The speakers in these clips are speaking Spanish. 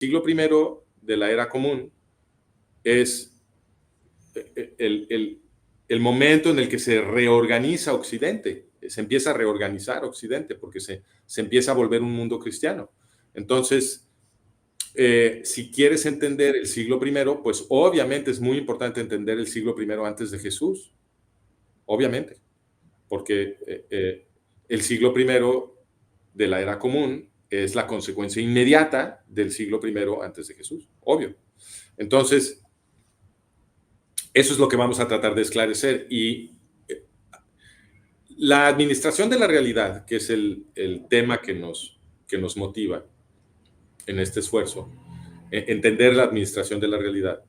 siglo primero de la era común es el momento en el que se reorganiza Occidente, se empieza a reorganizar Occidente porque se empieza a volver un mundo cristiano. Entonces, si quieres entender el siglo primero, pues obviamente es muy importante entender el siglo primero antes de Jesús, obviamente, porque el siglo primero de la era común es la consecuencia inmediata del siglo primero antes de Jesús, obvio. Entonces, eso es lo que vamos a tratar de esclarecer. Y la administración de la realidad, que es el tema que nos motiva en este esfuerzo, entender la administración de la realidad,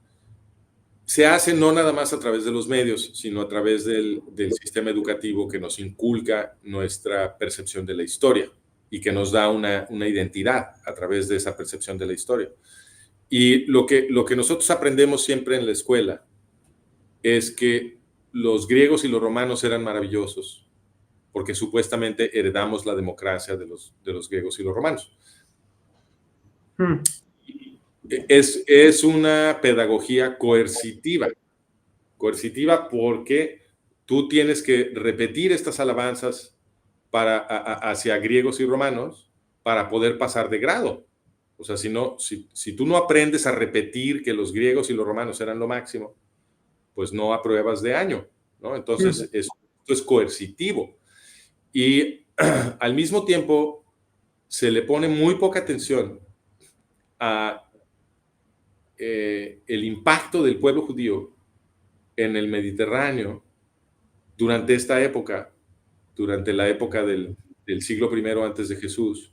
se hace no nada más a través de los medios, sino a través del sistema educativo que nos inculca nuestra percepción de la historia y que nos da una identidad a través de esa percepción de la historia. Y lo que nosotros aprendemos siempre en la escuela es que los griegos y los romanos eran maravillosos, porque supuestamente heredamos la democracia de los griegos y los romanos. Es una pedagogía coercitiva porque tú tienes que repetir estas alabanzas hacia griegos y romanos para poder pasar de grado. O sea, si tú no aprendes a repetir que los griegos y los romanos eran lo máximo, pues no apruebas de año, ¿no? Entonces, esto es coercitivo. Y al mismo tiempo, se le pone muy poca atención a el impacto del pueblo judío en el Mediterráneo durante esta época, durante la época del siglo I antes de Jesús,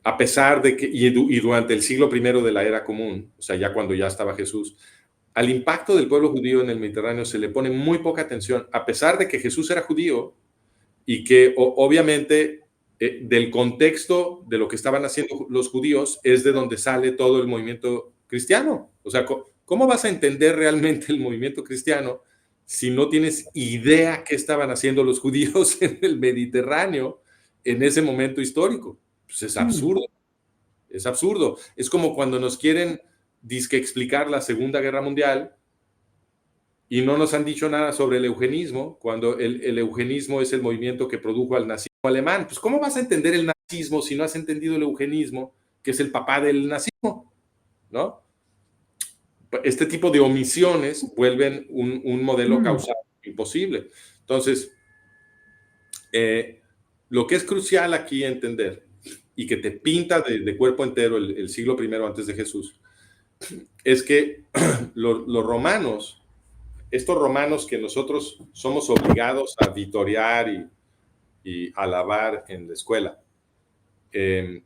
a pesar de que, y durante el siglo I de la era común, o sea, ya cuando ya estaba Jesús, al impacto del pueblo judío en el Mediterráneo se le pone muy poca atención, a pesar de que Jesús era judío y que obviamente del contexto de lo que estaban haciendo los judíos es de donde sale todo el movimiento cristiano. O sea, ¿cómo vas a entender realmente el movimiento cristiano si no tienes idea qué estaban haciendo los judíos en el Mediterráneo en ese momento histórico? Pues es absurdo, es absurdo. Es como cuando nos quieren disque explicar la Segunda Guerra Mundial y no nos han dicho nada sobre el eugenismo, cuando el eugenismo es el movimiento que produjo al nazismo alemán. Pues, ¿cómo vas a entender el nazismo si no has entendido el eugenismo, que es el papá del nazismo? ¿No? Este tipo de omisiones vuelven un modelo causal imposible. Entonces, lo que es crucial aquí entender y que te pinta de cuerpo entero el siglo I antes de Jesús, es que los romanos, estos romanos que nosotros somos obligados a vitorear y alabar en la escuela, en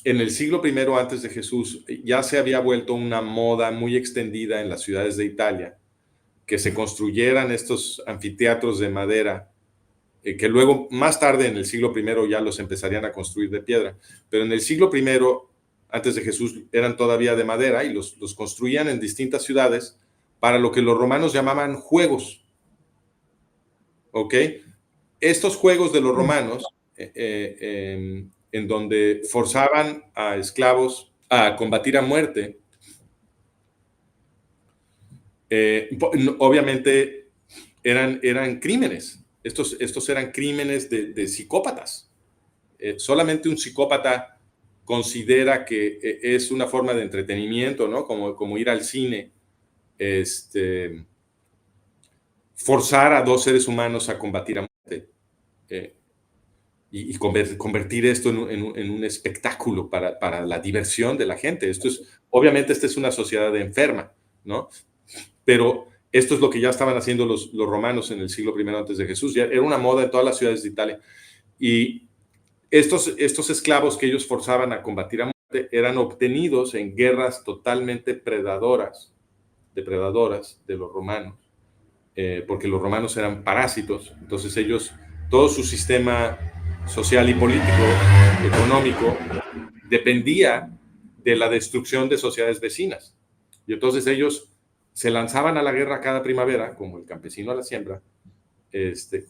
el siglo I antes de Jesús ya se había vuelto una moda muy extendida en las ciudades de Italia que se construyeran estos anfiteatros de madera, que luego más tarde en el siglo I ya los empezarían a construir de piedra, pero en el siglo I antes de Jesús eran todavía de madera y los construían en distintas ciudades para lo que los romanos llamaban juegos. ¿Ok? Estos juegos de los romanos, en donde forzaban a esclavos a combatir a muerte, obviamente eran crímenes. Estos eran crímenes de psicópatas. Solamente un psicópata considera que es una forma de entretenimiento, ¿no? Como ir al cine, forzar a dos seres humanos a combatir a muerte y convertir esto en un espectáculo para la diversión de la gente. Obviamente esta es una sociedad enferma, ¿no? Pero esto es lo que ya estaban haciendo los romanos en el siglo I antes de Jesús. Ya era una moda en todas las ciudades de Italia. Y estos esclavos que ellos forzaban a combatir a muerte eran obtenidos en guerras totalmente depredadoras de los romanos, porque los romanos eran parásitos. Entonces todo su sistema social y político, económico, dependía de la destrucción de sociedades vecinas. Y entonces ellos se lanzaban a la guerra cada primavera, como el campesino a la siembra.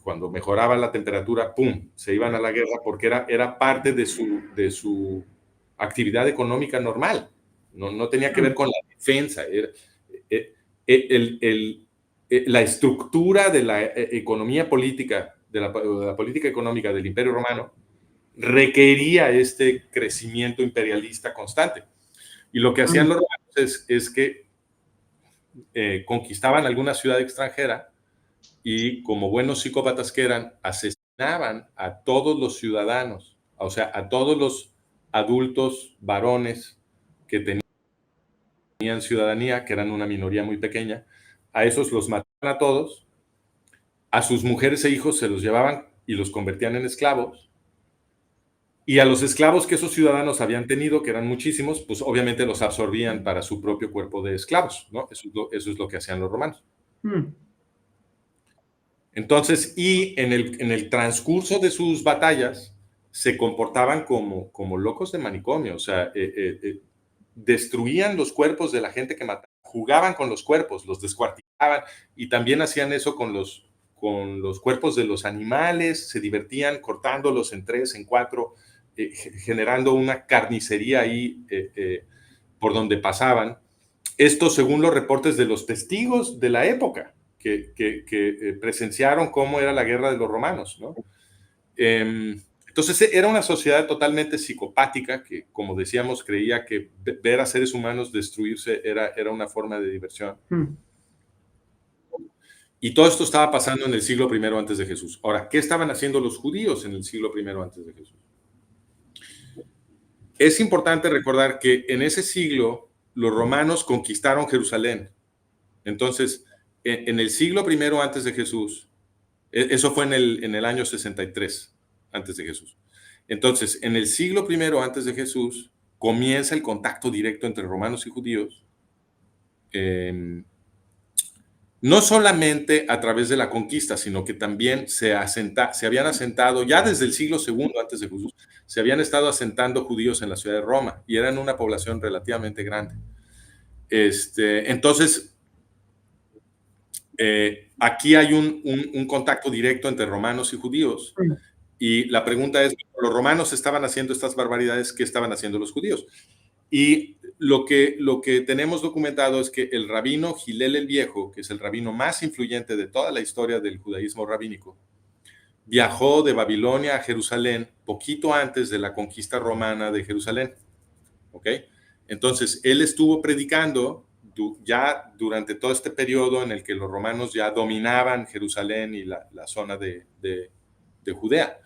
Cuando mejoraba la temperatura, ¡pum!, se iban a la guerra porque era parte de su actividad económica normal. No tenía que ver con la defensa. La estructura de la economía política, de la política económica del Imperio Romano, requería este crecimiento imperialista constante. Y lo que hacían los romanos es que conquistaban alguna ciudad extranjera y, como buenos psicópatas que eran, asesinaban a todos los ciudadanos, o sea, a todos los adultos varones que tenían ciudadanía, que eran una minoría muy pequeña. A esos los mataban a todos, a sus mujeres e hijos se los llevaban y los convertían en esclavos, y a los esclavos que esos ciudadanos habían tenido, que eran muchísimos, pues obviamente los absorbían para su propio cuerpo de esclavos, ¿no? Eso es lo que hacían los romanos. Entonces, y en el transcurso de sus batallas, se comportaban como locos de manicomio, o sea, destruían los cuerpos de la gente que mataban, jugaban con los cuerpos, los descuartizaban, y también hacían eso con los cuerpos de los animales, se divertían cortándolos en 3, en 4, generando una carnicería ahí por donde pasaban. Esto según los reportes de los testigos de la época, que presenciaron cómo era la guerra de los romanos, ¿no? Entonces era una sociedad totalmente psicopática que, como decíamos, creía que ver a seres humanos destruirse era una forma de diversión. Y todo esto estaba pasando en el siglo I antes de Jesús. Ahora, ¿qué estaban haciendo los judíos en el siglo I antes de Jesús? Es importante recordar que en ese siglo los romanos conquistaron Jerusalén. Entonces, en el siglo I antes de Jesús, eso fue en el año 63 antes de Jesús. Entonces, en el siglo I antes de Jesús, comienza el contacto directo entre romanos y judíos, no solamente a través de la conquista, sino que también se habían asentado, ya desde el siglo II antes de Jesús, se habían estado asentando judíos en la ciudad de Roma, y eran una población relativamente grande. Entonces, aquí hay un contacto directo entre romanos y judíos, y la pregunta es, los romanos estaban haciendo estas barbaridades, ¿qué estaban haciendo los judíos? Y lo que tenemos documentado es que el rabino Gilel el Viejo, que es el rabino más influyente de toda la historia del judaísmo rabínico, viajó de Babilonia a Jerusalén poquito antes de la conquista romana de Jerusalén. ¿Ok? Entonces, él estuvo predicando ya durante todo este periodo en el que los romanos ya dominaban Jerusalén y la zona de Judea.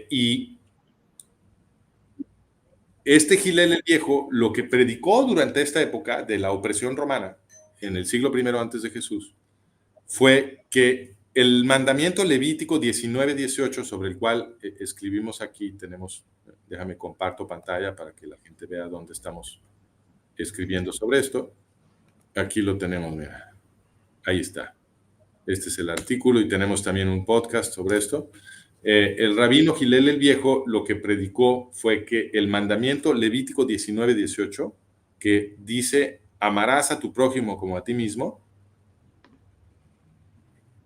Y este Gilel el Viejo lo que predicó durante esta época de la opresión romana, en el siglo I antes de Jesús, fue que el mandamiento levítico 19:18, sobre el cual escribimos aquí, déjame comparto pantalla para que la gente vea dónde estamos escribiendo sobre esto. Aquí lo tenemos, mira, ahí está. Este es el artículo y tenemos también un podcast sobre esto. El rabino Gilel el Viejo lo que predicó fue que el mandamiento levítico 19:18, que dice, amarás a tu prójimo como a ti mismo,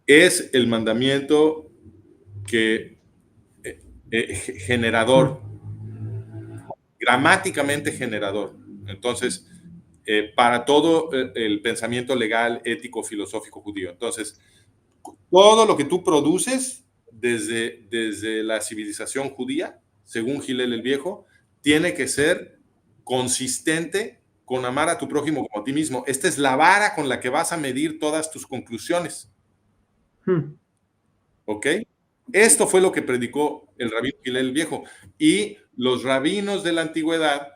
es el mandamiento que generador, gramáticamente generador. Entonces, para todo el pensamiento legal, ético, filosófico judío. Entonces, todo lo que tú produces desde la civilización judía, según Gilel el Viejo, tiene que ser consistente con amar a tu prójimo como a ti mismo. Esta es la vara con la que vas a medir todas tus conclusiones. ¿Ok? Esto fue lo que predicó el rabino Gilel el Viejo. Y los rabinos de la antigüedad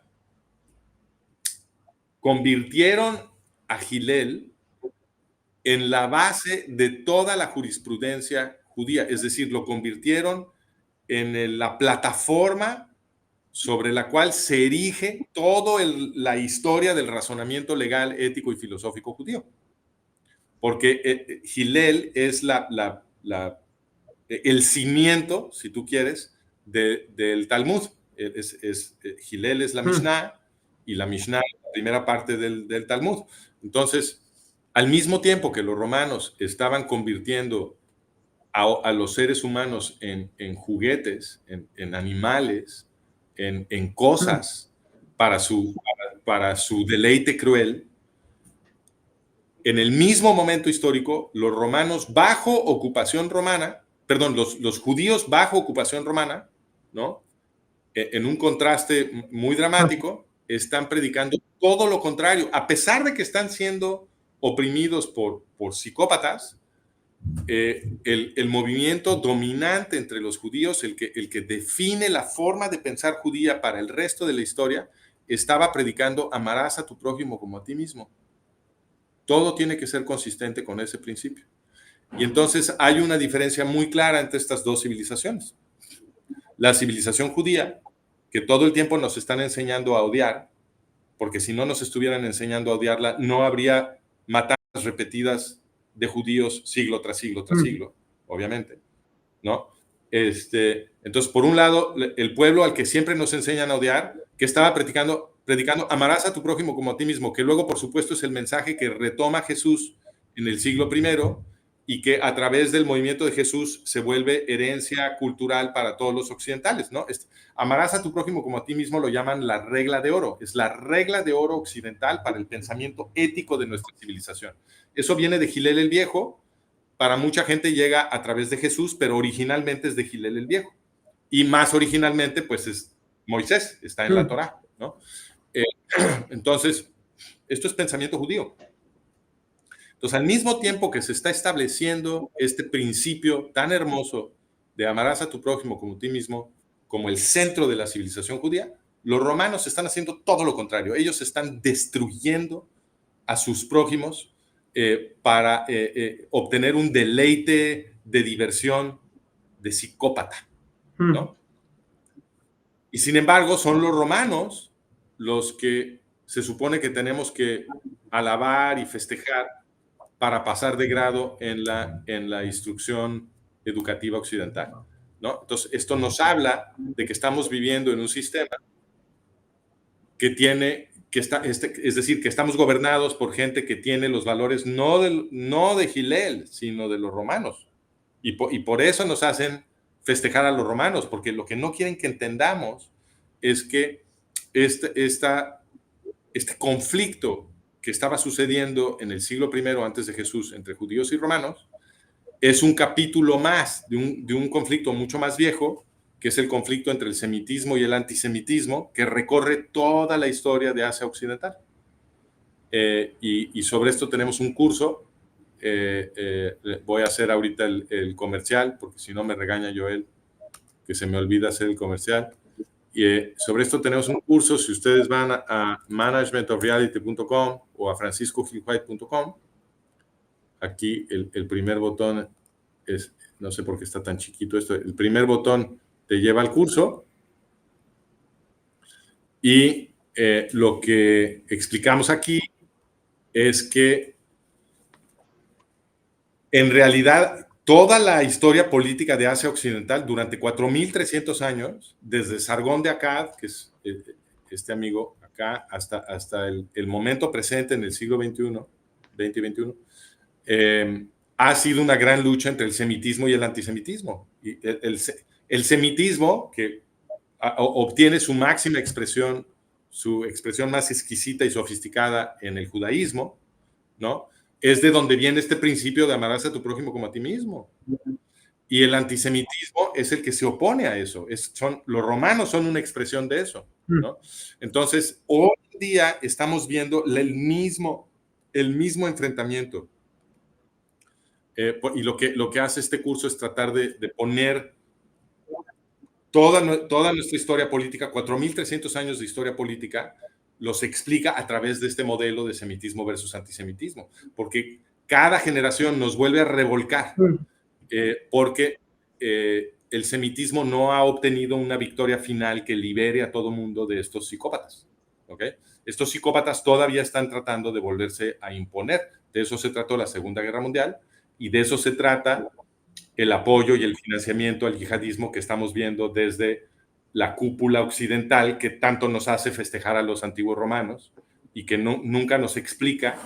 convirtieron a Gilel en la base de toda la jurisprudencia judía, es decir, lo convirtieron en la plataforma sobre la cual se erige toda la historia del razonamiento legal, ético y filosófico judío. Porque Gilel es el cimiento, si tú quieres, del Talmud. Gilel es la Mishnah, y la Mishnah es la primera parte del Talmud. Entonces, al mismo tiempo que los romanos estaban convirtiendo a los seres humanos en juguetes, en animales, en cosas para su deleite cruel, en el mismo momento histórico, los romanos bajo ocupación romana, perdón, los judíos bajo ocupación romana, ¿no? En un contraste muy dramático, están predicando todo lo contrario. A pesar de que están siendo oprimidos por psicópatas, el movimiento dominante entre los judíos, el que define la forma de pensar judía para el resto de la historia, estaba predicando: amarás a tu prójimo como a ti mismo. Todo tiene que ser consistente con ese principio. Y entonces hay una diferencia muy clara entre estas dos civilizaciones. La civilización judía, que todo el tiempo nos están enseñando a odiar, porque si no nos estuvieran enseñando a odiarla, no habría matanzas repetidas de judíos siglo tras siglo tras siglo, obviamente, ¿no? Entonces, por un lado, el pueblo al que siempre nos enseñan a odiar, que estaba predicando, amarás a tu prójimo como a ti mismo, que luego, por supuesto, es el mensaje que retoma Jesús en el siglo I y que a través del movimiento de Jesús se vuelve herencia cultural para todos los occidentales, ¿no? Amarás a tu prójimo como a ti mismo lo llaman la regla de oro, es la regla de oro occidental para el pensamiento ético de nuestra civilización. Eso viene de Gilel el Viejo, para mucha gente llega a través de Jesús, pero originalmente es de Gilel el Viejo. Y más originalmente, pues es Moisés, está en la Torá, ¿no? Entonces, esto es pensamiento judío. Entonces, al mismo tiempo que se está estableciendo este principio tan hermoso de amarás a tu prójimo como a ti mismo, como el centro de la civilización judía, los romanos están haciendo todo lo contrario. Ellos están destruyendo a sus prójimos para obtener un deleite de diversión de psicópata, ¿no? Y sin embargo, son los romanos los que se supone que tenemos que alabar y festejar para pasar de grado en la instrucción educativa occidental, ¿no? Entonces, esto nos habla de que estamos viviendo en un sistema que tiene, es decir, que estamos gobernados por gente que tiene los valores no de Gilel, sino de los romanos. Y por eso nos hacen festejar a los romanos, porque lo que no quieren que entendamos es que este conflicto que estaba sucediendo en el siglo I antes de Jesús entre judíos y romanos es un capítulo más de un conflicto mucho más viejo, que es el conflicto entre el semitismo y el antisemitismo, que recorre toda la historia de Asia Occidental. Y sobre esto tenemos un curso. Voy a hacer ahorita el comercial, porque si no me regaña Joel, que se me olvida hacer el comercial. Y sobre esto tenemos un curso. Si ustedes van a managementofreality.com o a franciscogilwhite.com, aquí el primer botón es, no sé por qué está tan chiquito esto, el primer botón te lleva al curso y lo que explicamos aquí es que en realidad toda la historia política de Asia Occidental durante 4.300 años, desde Sargón de Akkad, que es este amigo acá, hasta el momento presente en el siglo XXI, 2021, ha sido una gran lucha entre el semitismo y el antisemitismo. Y el semitismo, que obtiene su máxima expresión, su expresión más exquisita y sofisticada en el judaísmo, ¿no? Es de donde viene este principio de amarás a tu prójimo como a ti mismo. Y el antisemitismo es el que se opone a eso. Los romanos son una expresión de eso, ¿no? Entonces, hoy en día estamos viendo el mismo enfrentamiento. Y lo que hace este curso es tratar de poner toda nuestra historia política, 4.300 años de historia política, los explica a través de este modelo de semitismo versus antisemitismo, porque cada generación nos vuelve a revolcar, porque el semitismo no ha obtenido una victoria final que libere a todo mundo de estos psicópatas, ¿ok? Estos psicópatas todavía están tratando de volverse a imponer. De eso se trató la Segunda Guerra Mundial y de eso se trata el apoyo y el financiamiento al yihadismo que estamos viendo desde la cúpula occidental que tanto nos hace festejar a los antiguos romanos y que nunca nos explica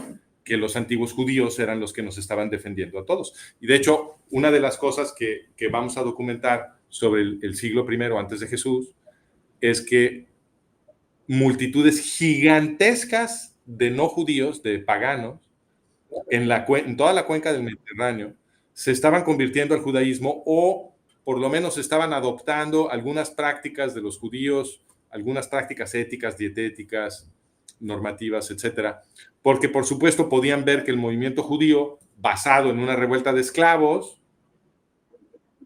que los antiguos judíos eran los que nos estaban defendiendo a todos. Y de hecho, una de las cosas que vamos a documentar sobre el siglo I antes de Jesús es que multitudes gigantescas de no judíos, de paganos, en toda la cuenca del Mediterráneo, se estaban convirtiendo al judaísmo o por lo menos estaban adoptando algunas prácticas de los judíos, algunas prácticas éticas, dietéticas, normativas, etcétera, porque por supuesto podían ver que el movimiento judío, basado en una revuelta de esclavos,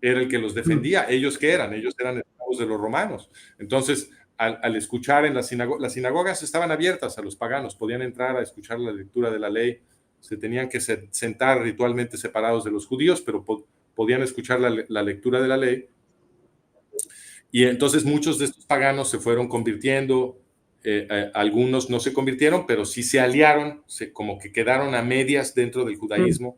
era el que los defendía. ¿Ellos qué eran? Ellos eran esclavos de los romanos. Entonces, al escuchar en las sinagogas estaban abiertas a los paganos, podían entrar a escuchar la lectura de la ley, se tenían que sentar ritualmente separados de los judíos, pero podían escuchar la lectura de la ley. Y entonces muchos de estos paganos se fueron convirtiendo, algunos no se convirtieron, pero sí se aliaron, como que quedaron a medias dentro del judaísmo.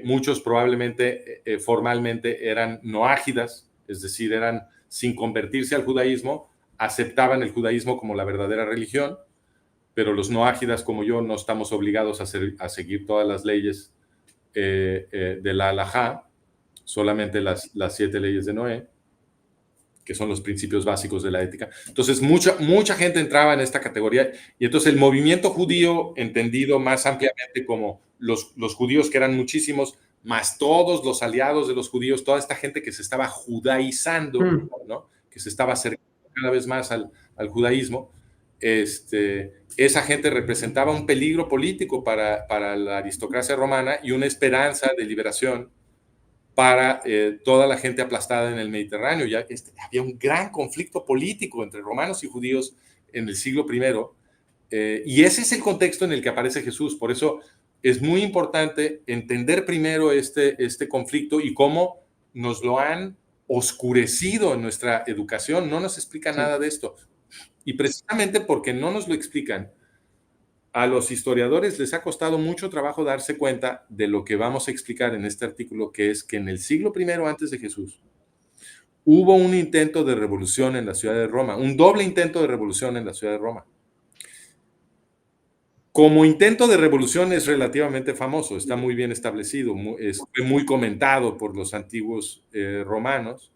Muchos probablemente formalmente eran noágidas, es decir, eran sin convertirse al judaísmo, aceptaban el judaísmo como la verdadera religión, pero los noágidas como yo no estamos obligados a seguir todas las leyes de la halajá, solamente las 7 leyes de Noé, que son los principios básicos de la ética. Entonces, mucha gente entraba en esta categoría, y entonces el movimiento judío, entendido más ampliamente como los judíos, que eran muchísimos, más todos los aliados de los judíos, toda esta gente que se estaba judaizando, ¿no? Que se estaba acercando cada vez más al judaísmo, esa gente representaba un peligro político para la aristocracia romana y una esperanza de liberación para toda la gente aplastada en el Mediterráneo. Ya había un gran conflicto político entre romanos y judíos en el siglo I, y ese es el contexto en el que aparece Jesús. Por eso es muy importante entender primero este conflicto y cómo nos lo han oscurecido en nuestra educación. No nos explica nada de esto. Y precisamente porque no nos lo explican, a los historiadores les ha costado mucho trabajo darse cuenta de lo que vamos a explicar en este artículo, que es que en el siglo I antes de Jesús hubo un intento de revolución en la ciudad de Roma, un doble intento de revolución en la ciudad de Roma. Como intento de revolución es relativamente famoso, está muy bien establecido, fue muy comentado por los antiguos romanos,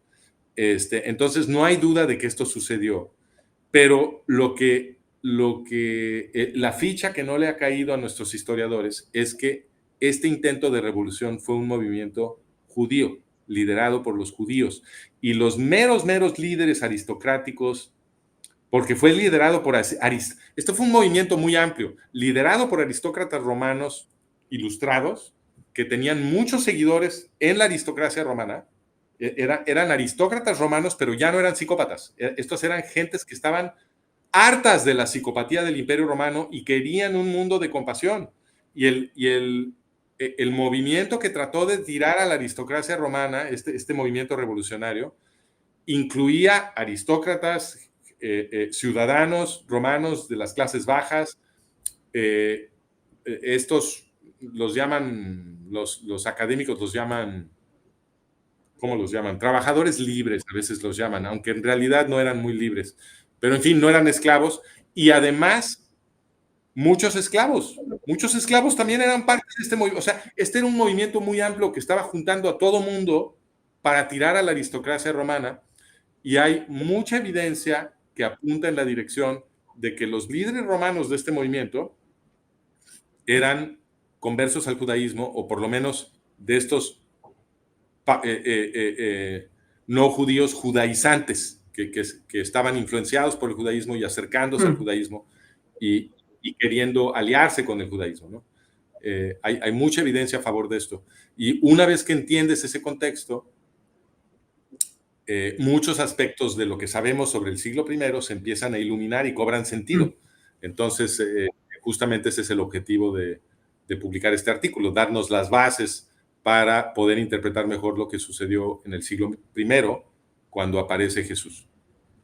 entonces no hay duda de que esto sucedió, pero la ficha que no le ha caído a nuestros historiadores es que este intento de revolución fue un movimiento judío, liderado por los judíos, y los meros líderes aristocráticos, porque fue liderado por esto fue un movimiento muy amplio, liderado por aristócratas romanos ilustrados, que tenían muchos seguidores en la aristocracia romana. Eran aristócratas romanos, pero ya no eran psicópatas. Estos eran gentes que estaban hartas de la psicopatía del Imperio Romano y querían un mundo de compasión. Y el movimiento que trató de tirar a la aristocracia romana, este movimiento revolucionario, incluía aristócratas, ciudadanos romanos de las clases bajas. Estos los llaman, los académicos los llaman, ¿cómo los llaman? Trabajadores libres, a veces los llaman, aunque en realidad no eran muy libres. Pero en fin, no eran esclavos. Y además, muchos esclavos también eran parte de este movimiento. O sea, este era un movimiento muy amplio que estaba juntando a todo mundo para tirar a la aristocracia romana, y hay mucha evidencia que apunta en la dirección de que los líderes romanos de este movimiento eran conversos al judaísmo, o por lo menos de estos no judíos judaizantes, que estaban influenciados por el judaísmo y acercándose al judaísmo y queriendo aliarse con el judaísmo, ¿no? Hay mucha evidencia a favor de esto. Y una vez que entiendes ese contexto, muchos aspectos de lo que sabemos sobre el siglo I se empiezan a iluminar y cobran sentido. Entonces, justamente ese es el objetivo de publicar este artículo, darnos las bases para poder interpretar mejor lo que sucedió en el siglo I, cuando aparece Jesús.